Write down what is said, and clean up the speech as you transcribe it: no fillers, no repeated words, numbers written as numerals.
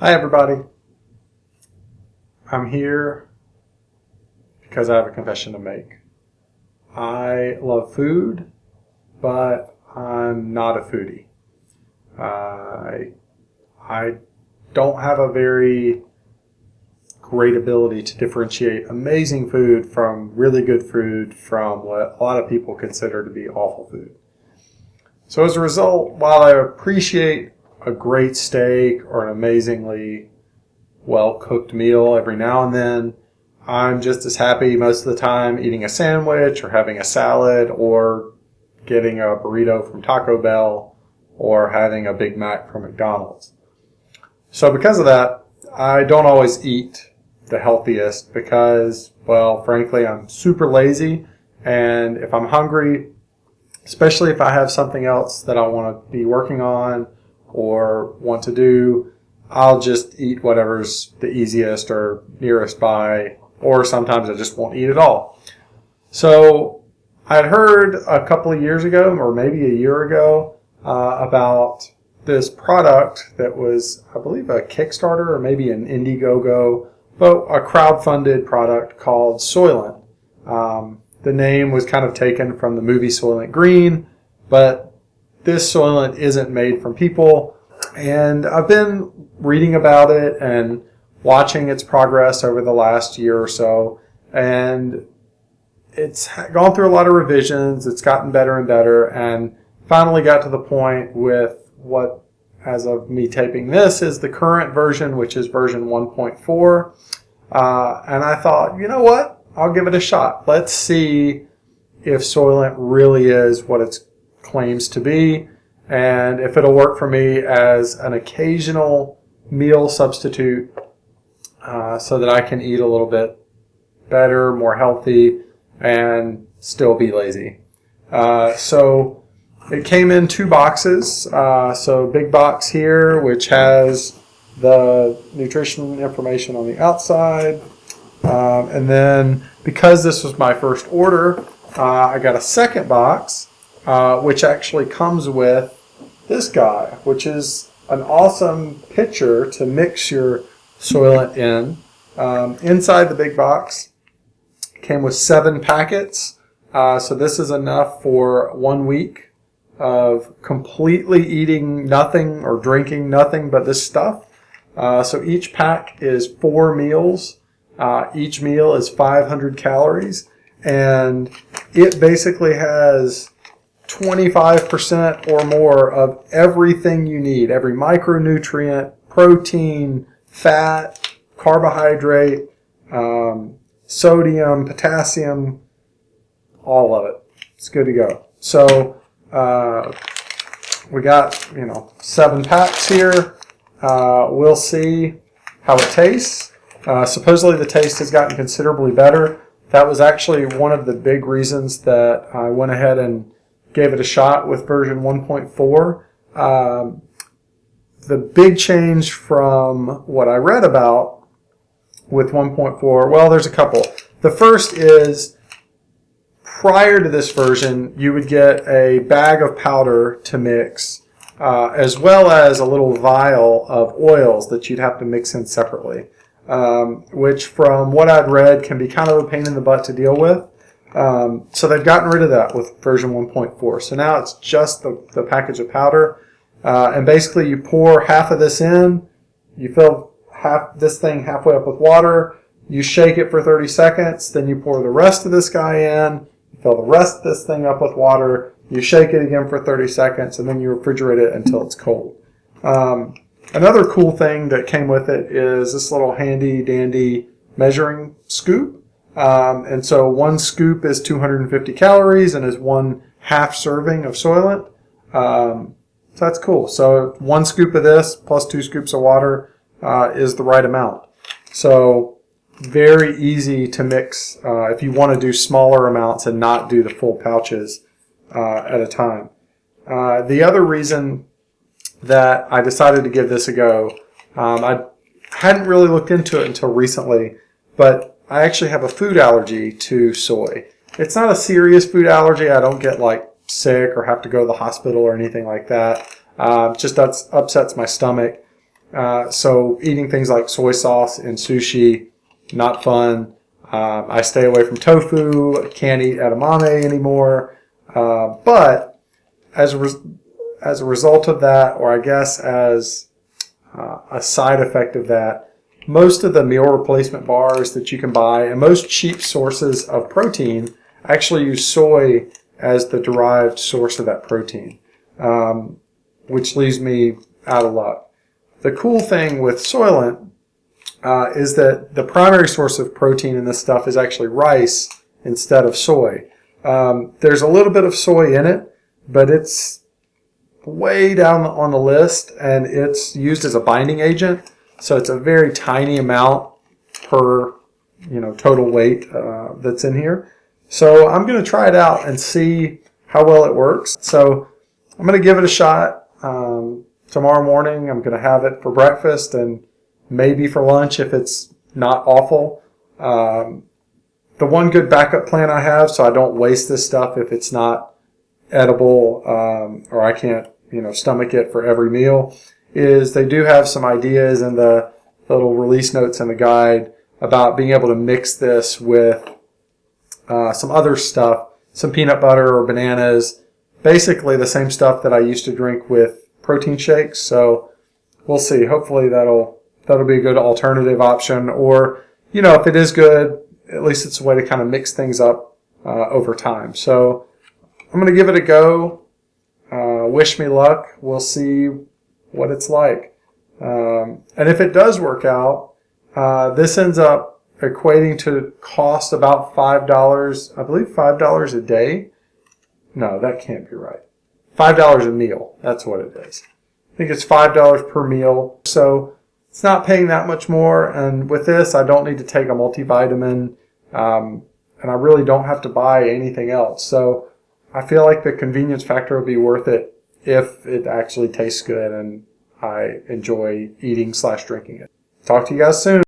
Hi everybody. I'm here because I have a confession to make. I love food, but I'm not a foodie. I don't have a very great ability to differentiate amazing food from really good food from what a lot of people consider to be awful food. So as a result, while I appreciate a great steak or an amazingly well-cooked meal every now and then, I'm just as happy most of the time eating a sandwich or having a salad or getting a burrito from Taco Bell or having a Big Mac from McDonald's. So because of that, I don't always eat the healthiest because, well, frankly, I'm super lazy, and if I'm hungry, especially if I have something else that I want to be working on or want to do, I'll just eat whatever's the easiest or nearest by, or sometimes I just won't eat at all. So I had heard a couple of years ago, or maybe a year ago, about this product that was, I believe, a Kickstarter or maybe an Indiegogo, but a crowd-funded product called Soylent. The name was kind of taken from the movie Soylent Green, but this Soylent isn't made from people. And I've been reading about it and watching its progress over the last year or so. And it's gone through a lot of revisions. It's gotten better and better, and finally got to the point with what, as of me taping this, is the current version, which is version 1.4. And I thought, you know what? I'll give it a shot. Let's see if Soylent really is what it claims to be, and if it'll work for me as an occasional meal substitute so that I can eat a little bit better, more healthy, and still be lazy. So it came in 2 boxes. So big box here, which has the nutrition information on the outside. And then because this was my first order, I got a second box, which actually comes with this guy, which is an awesome pitcher to mix your Soylent in. Inside the big box came with 7 packets. So this is enough for 1 week of completely eating nothing or drinking nothing but this stuff. So each pack is 4 meals. Each meal is 500 calories, and it basically has 25% or more of everything you need, every micronutrient, protein, fat, carbohydrate, sodium, potassium, all of it. It's good to go. So we got 7 packs here. We'll see how it tastes. Supposedly the taste has gotten considerably better. That was actually one of the big reasons that I went ahead and gave it a shot with version 1.4. The big change from what I read about with 1.4, well, there's a couple. The first is, prior to this version, you would get a bag of powder to mix, as well as a little vial of oils that you'd have to mix in separately. Which from what I'd read can be kind of a pain in the butt to deal with. So they've gotten rid of that with version 1.4. So now it's just the package of powder. And basically you pour half of this in, you fill this thing halfway up with water, you shake it for 30 seconds, then you pour the rest of this guy in, you fill the rest of this thing up with water, you shake it again for 30 seconds, and then you refrigerate it until it's cold. Another cool thing that came with it is this little handy dandy measuring scoop. And so 1 scoop is 250 calories and is 1 half serving of Soylent. So that's cool. So 1 scoop of this plus 2 scoops of water is the right amount. So very easy to mix if you want to do smaller amounts and not do the full pouches at a time. The other reason that I decided to give this a go. I hadn't really looked into it until recently, but I actually have a food allergy to soy. It's not a serious food allergy. I don't get sick or have to go to the hospital or anything like that. Just upsets my stomach. So eating things like soy sauce and sushi, not fun. I stay away from tofu, can't eat edamame anymore. But as a result of that, or I guess as a side effect of that, most of the meal replacement bars that you can buy and most cheap sources of protein actually use soy as the derived source of that protein, which leaves me out of luck. The cool thing with Soylent is that the primary source of protein in this stuff is actually rice instead of soy. There's a little bit of soy in it, but it's way down on the list, and it's used as a binding agent. So it's a very tiny amount per total weight that's in here. So I'm going to try it out and see how well it works. So I'm going to give it a shot tomorrow morning. I'm going to have it for breakfast and maybe for lunch if it's not awful. The one good backup plan I have, so I don't waste this stuff if it's not edible or I can't stomach it for every meal, is they do have some ideas in the little release notes in the guide about being able to mix this with some other stuff, some peanut butter or bananas, basically the same stuff that I used to drink with protein shakes. So we'll see. Hopefully that'll be a good alternative option, or if it is good, at least it's a way to kind of mix things up over time. So I'm going to give it a go. Wish me luck. We'll see what it's like. And if it does work out, this ends up equating to cost about $5, I believe $5 a day. No, that can't be right. $5 a meal. That's what it is. I think it's $5 per meal. So it's not paying that much more. And with this, I don't need to take a multivitamin. And I really don't have to buy anything else. So I feel like the convenience factor will be worth it if it actually tastes good and I enjoy eating/drinking it. Talk to you guys soon.